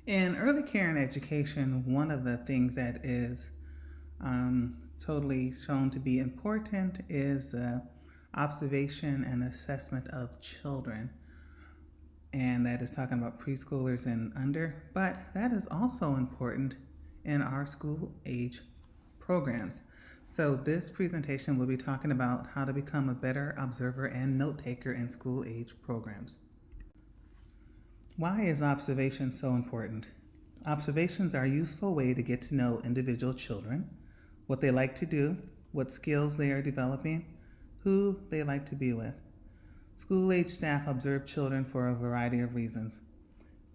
In early care and education, one of the things that is totally shown to be important is the observation and assessment of children. And that is talking about preschoolers and under, but that is also important in our school age programs. So, this presentation will be talking about how to become a better observer and note taker in school age programs. Why is observation so important? Observations are a useful way to get to know individual children, what they like to do, what skills they are developing, who they like to be with. School age staff observe children for a variety of reasons.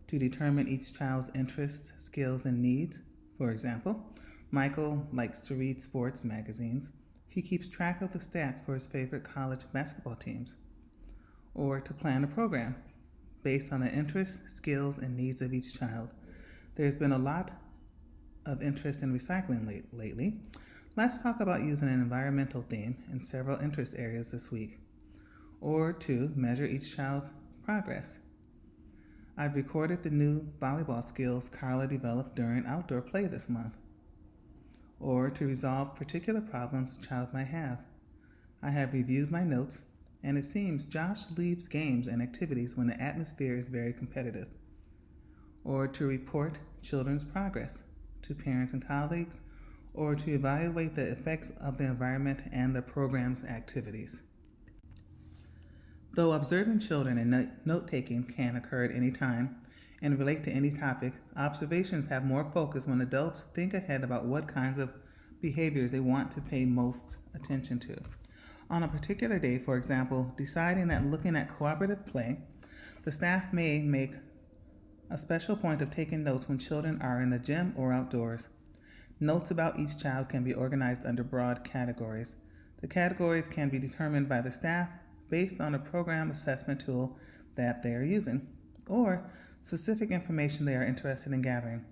To determine each child's interests, skills, and needs. For example, Michael likes to read sports magazines. He keeps track of the stats for his favorite college basketball teams. Or to plan a program based on the interests, skills, and needs of each child. There's been a lot of interest in recycling lately. Let's talk about using an environmental theme in several interest areas this week. Or to measure each child's progress. I've recorded the new volleyball skills Carla developed during outdoor play this month. Or to resolve particular problems a child might have. I have reviewed my notes, and it seems Josh leaves games and activities when the atmosphere is very competitive. Or to report children's progress to parents and colleagues, or to evaluate the effects of the environment and the program's activities. Though observing children and note taking can occur at any time and relate to any topic, observations have more focus when adults think ahead about what kinds of behaviors they want to pay most attention to. On a particular day, for example, deciding that looking at cooperative play, the staff may make a special point of taking notes when children are in the gym or outdoors. Notes about each child can be organized under broad categories. The categories can be determined by the staff based on a program assessment tool that they are using, or specific information they are interested in gathering.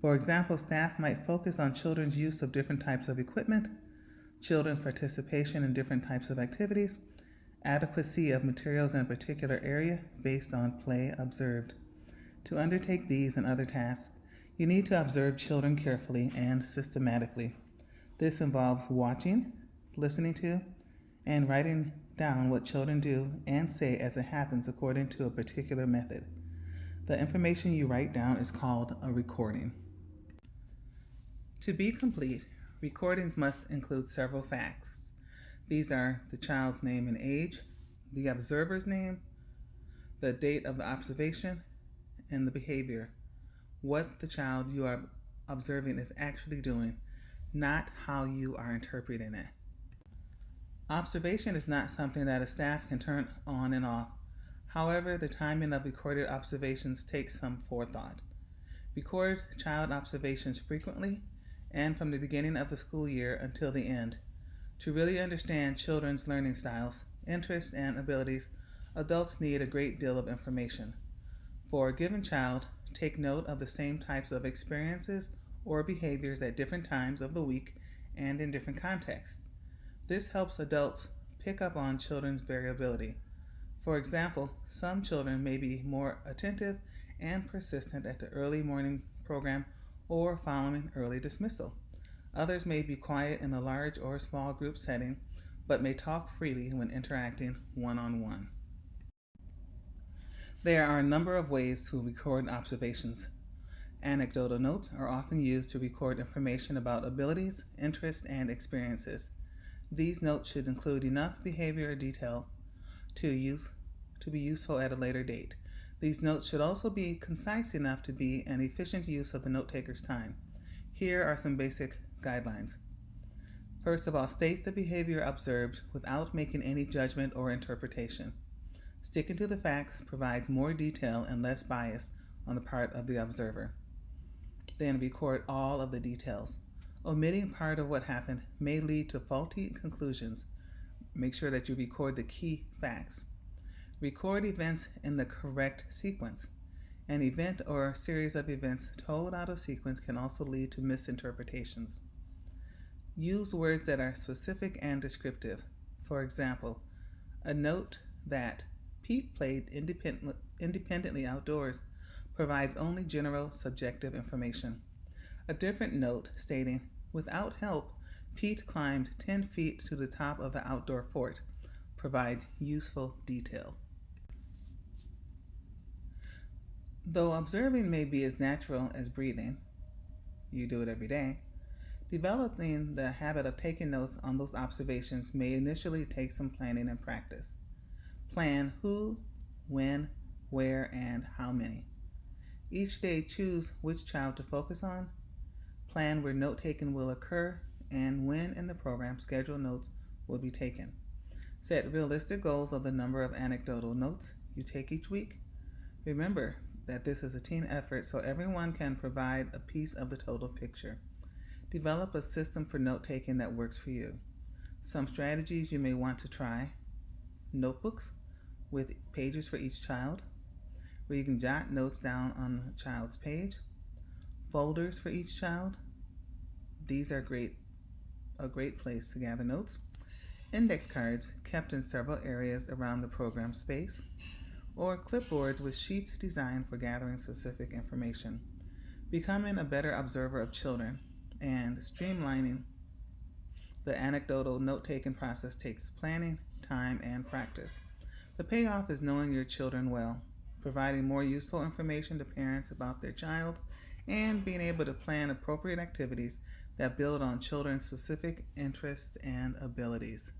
For example, staff might focus on children's use of different types of equipment, children's participation in different types of activities, adequacy of materials in a particular area based on play observed. To undertake these and other tasks, you need to observe children carefully and systematically. This involves watching, listening to, and writing down what children do and say as it happens according to a particular method. The information you write down is called a recording. To be complete, recordings must include several facts. These are the child's name and age, the observer's name, the date of the observation, and the behavior. What the child you are observing is actually doing, not how you are interpreting it. Observation is not something that a staff can turn on and off. However, the timing of recorded observations takes some forethought. Record child observations frequently and from the beginning of the school year until the end. To really understand children's learning styles, interests, and abilities, adults need a great deal of information. For a given child, take note of the same types of experiences or behaviors at different times of the week and in different contexts. This helps adults pick up on children's variability. For example, some children may be more attentive and persistent at the early morning program or following early dismissal. Others may be quiet in a large or small group setting, but may talk freely when interacting one-on-one. There are a number of ways to record observations. Anecdotal notes are often used to record information about abilities, interests, and experiences. These notes should include enough behavior detail to be useful at a later date. These notes should also be concise enough to be an efficient use of the note taker's time. Here are some basic guidelines. First of all, state the behavior observed without making any judgment or interpretation. Sticking to the facts provides more detail and less bias on the part of the observer. Then record all of the details. Omitting part of what happened may lead to faulty conclusions. Make sure that you record the key facts. Record events in the correct sequence. An event or series of events told out of sequence can also lead to misinterpretations. Use words that are specific and descriptive. For example, a note that Pete played independently outdoors provides only general subjective information. A different note stating, "Without help, Pete climbed 10 feet to the top of the outdoor fort," provides useful detail. Though observing may be as natural as breathing, you do it every day, developing the habit of taking notes on those observations may initially take some planning and practice. Plan who, when, where, and how many. Each day choose which child to focus on, plan where note taking will occur, and when in the program scheduled notes will be taken. Set realistic goals of the number of anecdotal notes you take each week. Remember that this is a team effort, so everyone can provide a piece of the total picture. Develop a system for note taking that works for you. Some strategies you may want to try: notebooks with pages for each child, where you can jot notes down on the child's page, folders for each child. These are a great place to gather notes. Index cards kept in several areas around the program space, or clipboards with sheets designed for gathering specific information. Becoming a better observer of children and streamlining the anecdotal note-taking process takes planning, time, and practice. The payoff is knowing your children well, providing more useful information to parents about their child, and being able to plan appropriate activities that build on children's specific interests and abilities.